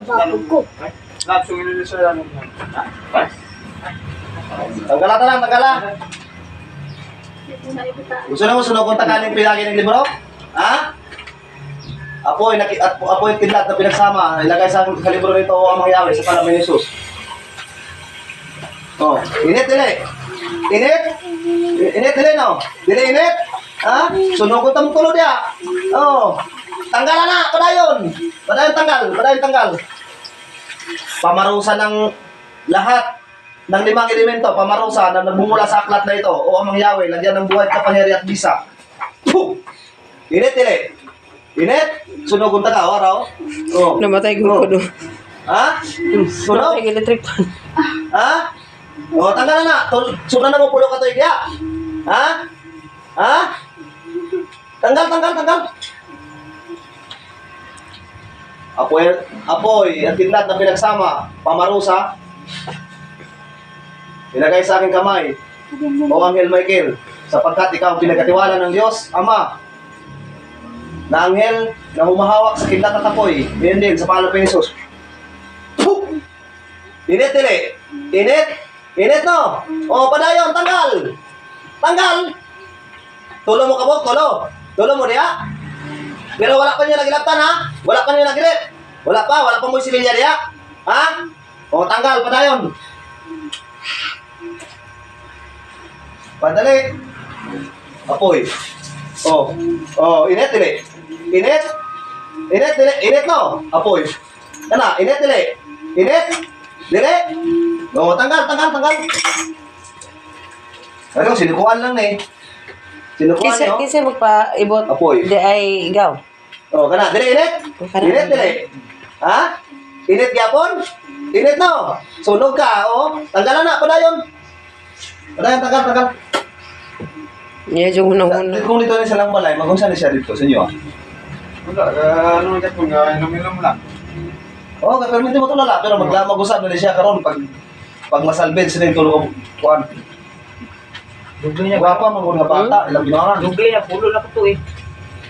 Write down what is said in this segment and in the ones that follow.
Bakod ko. Lapsungin nila sa ano. Tanggala ta lang, tanggala. Gusto na mo sunod kung takaling pinagi ng libro? Ha? Apoy kidlat na pinagsama. Ilagay sa libro nito o ang mangyawi sa panahon ni Jesus. Oh, init dili. Init? Init dili no? Dili init? Ha? Sunod ko tamong tulo dia. Oh. Tanggalan na, padayon. Padayon tanggal. Pamarusa ng lahat ng 5 elemento, pamarusa na nagmumula sa aklat na ito o ang mangyawi, lagyan ng buhay, kapangyarihan at bisa. Puh! Init, dili. Init? Sunugon ta ka, araw? Oh. Namatay ko ko doon. Ha? Sunog? Namatay ko electric fan. Ha? O, tanggal na. Sunan na mo pulo ka to, ikya. Ha? Ha? Tanggal. Apoy, at kidlat na pinagsama, pamarusa, ilagay sa aking kamay, o Anghel Michael, sapagkat ikaw ang pinagkatiwala ng Diyos, Ama, na anghel na humahawak sa kidlat at apoy, yun din, sa pangalan ng Jesus. Puh! Init, dili. Init, no? O, padayon, tanggal. Tulo mo kabog, tulo mo diya. Pero wala pa niyo nagilaptan, ha? Wala pa mo yung sililya diya. Ha? O, tanggal, padayon. Padali. Apoy. Init, dili. Init, no? Apoy. Kana, init, dili. Dili. O, tanggal. Ano, sinukuan lang eh. Sinukuan nyo. Kasi magpa-ibot. Apoy. Di ay ikaw. O, kana, dili, init, dili. Ha? Init yapon? Init, no? Sunog ka, o. Tanggalan na, padayon. Tanggal. Yes, yung unang-una. Kung dito rin silang balay, magunsa na siya dito sa inyo, ah. Wala, ano dyan kung inom lang. Oo, permite mo ito lala, pero mag-usap na siya karon pag masalbid sila yung tulong kuhan. Dugay na. Guwapa, mga nga bata, ilang ginawa. Dugay na. Pulo na ko to eh.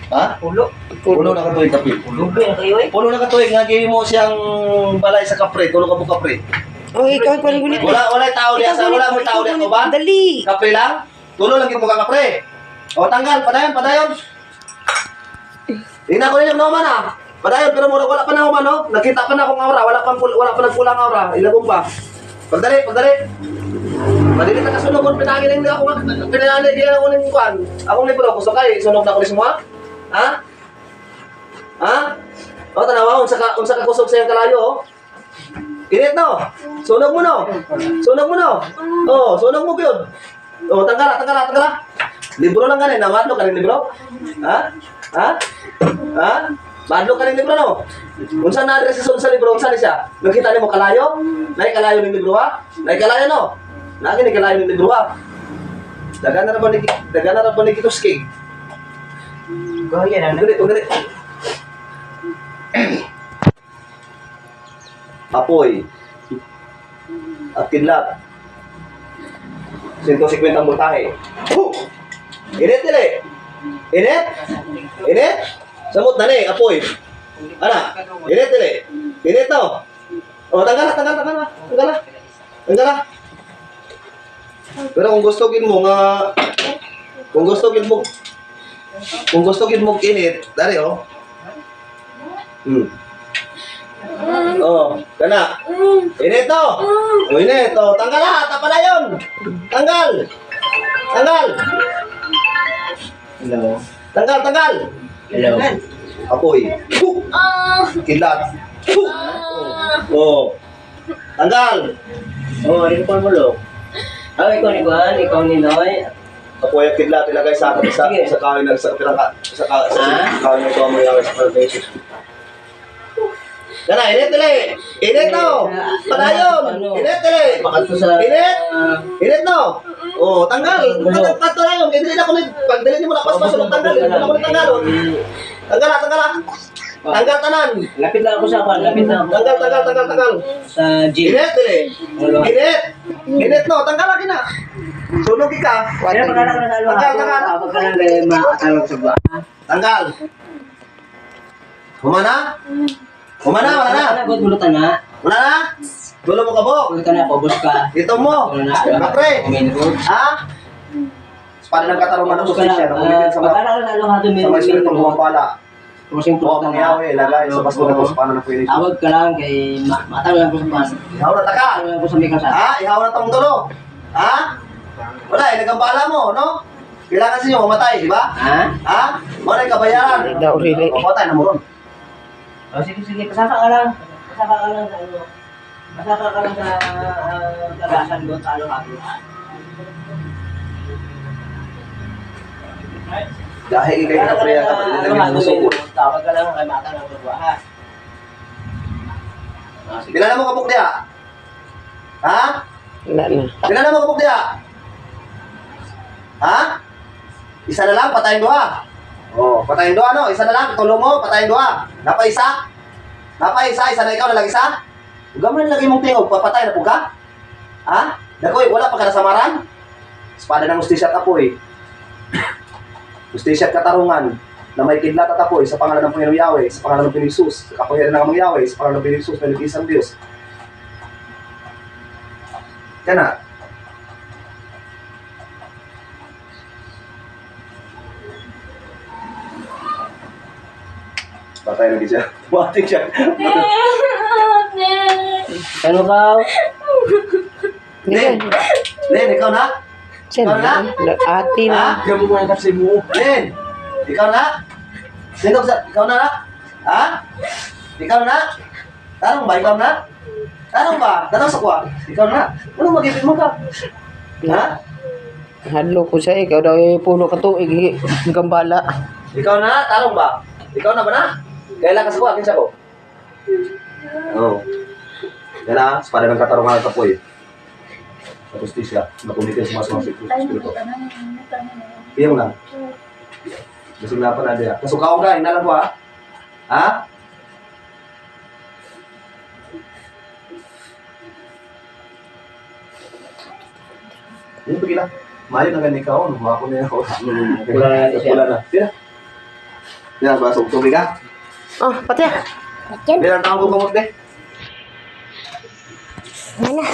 Ha? Pulo. Pulo na katuig kape. Dugay na kayo eh. Pulo na katuig, nga gawin mo siyang balay sa kapre, tulong ka po kapre. Oh, ikaw pa rin gunit. Wala tao diya sa, wala mo tao diya ko ba? Dali. Kapre lang? Tulo lang yung mukha kapre. O, tanggal, padayon. Ina ko rin yung naman, ah. Padayon, pero mura, wala pa na ako, no? Nakita pa na akong aura, wala pa nagpulang aura. Ilagong pa. Pagdali. Madili na kasunog, pinangin hindi ako nga. Pinangin hindi ako ng kuhan. Akong libro, gusto kayo, sunog na ako ni semua? Ha? O, tanawa, unsa ka kusog sa iyong kalayo, oh. Init, no? Sunog mo, no? O, sunog mo, yun. O, tangkala. Libro lang ganin, namadlo ka ng libro? Ha? Madlo ka ng libro, no? Unsa na address sa libro, unsa ni siya? Nakita ni mo kalayo? Nay kalayo ng libro, ha? Nay kalayo, no? Nagi ni kalayo ng libro, ha? Dagana ra ba ni kituskig? Gaya na. Ugari. Apoy. At kidlat. 150 ang mutahe. Init, dili. Init? Samot na ni, apoy. Ana, init, dili. Init, no? O, tanggal na. Pero kung gusto gid mo init, dari, oh. Oh, kana. Init, no? O, init, oh. Tanggal na, tapadayon. Tanggal. Hello. Tanggal. Hello. Apoy. Kidlat. Oh. Tanggal. Oh, ikaw pa mo lo. Ikaw ni Juan, ikaw ni Noy. Apoy at kidlat ilagay sa kahoy ng sa kahoy ng tuwa mo yung sa pagkakas. Kana, init, no? Padayon. Init, Pakato sa... Init, no? Oh, tanggal. Padayon. Hindi na ako pag dili mo na paspas tanggal. Hindi na ako tanggal. Tanggal tanan. Lapit lang ako sa Juan, lapit lang ako. Tanggal. Sa gym. Init, no? Tanggal lagi na. Sunog ka. Kaya pagkalang na sa alwa. Tanggal. Pagkalang kayo makakatawag sa buwan. Tanggal. Humana? Wala na. Bulutan na. Wala na. Dulo mo kabok. Bulutan na, pabos ka. Ito mo. Wala na. Kapre. Main road. Ha? Espada ng katarungan ng Pabos ka na. justisya na kumitin sa mga Pagkala ha doon sa mga espiritong bumabala. Crossing Huwag plot mong Yahweh, lagay sa basto na to sa paano ng Pilipinas. Tawag ka lang kay matawag ko sa bus. Ihaw na taka. Matawag ko sa may kalsada. Ha? Ihaw na tong dulo. Ha? Wala, nagambala mo, no? Kailangan sa inyo mamatay, di ba? Ha? Ha? Wala yung kabayaran. Hindi daw, really. Mamatay na mo ron. Oh, sige, pasaka ka lang. Pasaka ka lang sa ano. Pasaka ka lang sa tagasan doon sa ano. Dahil ikay na priya dapat nilagyan mo sa ulo. Tawag ka lang kay mata ng dua ha. Kilala mo kabuk diya? Ha? Wala na. Kilala mo kabuk diya? Ha? Isa na lang, patayin duha. Oh, patayin duha no? Isa na lang, tulong mo, patayin duha. Napa isa? Napa isa? Isa na ikaw na lang isa? Gamay lagi mong tingog, papatay na po ka? Ha? Dakoy, wala pa ka nasamaran? Espada ng ustisya at apoy. Ustisya at katarungan na may kidlat at apoy sa pangalan ng Panginoong Yahweh, sa pangalan ng Panginoong Jesus, sa kapangyarihan ng Amang Yahweh, sa pangalan ng Panginoong Jesus na nag-isang Diyos. Yan na. Patay na siya. Buhating siya. Ano ka? Len! Len, ikaw na? Siya Ikaw na? na. Ate na. Ha? Diyan mo muna kasi mo. Len! Ikaw na? Sino sa... Ikaw na na? Ha? Ikaw na? Tanong ba? Ikaw na? Tanong ba? Tanong sa kuwa? Ikaw na? Anong mag-ipit mo ka? Ha? Hadlo ko siya. Ikaw daw yung puno ka to. Gambala. Ikaw na? Tanong ba? Ikaw na ba na? Kailan ka sa kuwa? Kinsa ko? Oo. Yan na, espada ng katarungan at apoy. Sa justisya, nakumitin sa mga spirito. Iyong lang. Basing na pa na diya. Kasukaw ka, inalang ko ha? Ha? Yun, pagila. Mayo na ganit ka ako. Mga ko na ako. Wala na siya. Wala na. Tira. Tira, basok tubig ha? Oh, pati ah. Tira, ang tawag ko kamot de. Mana?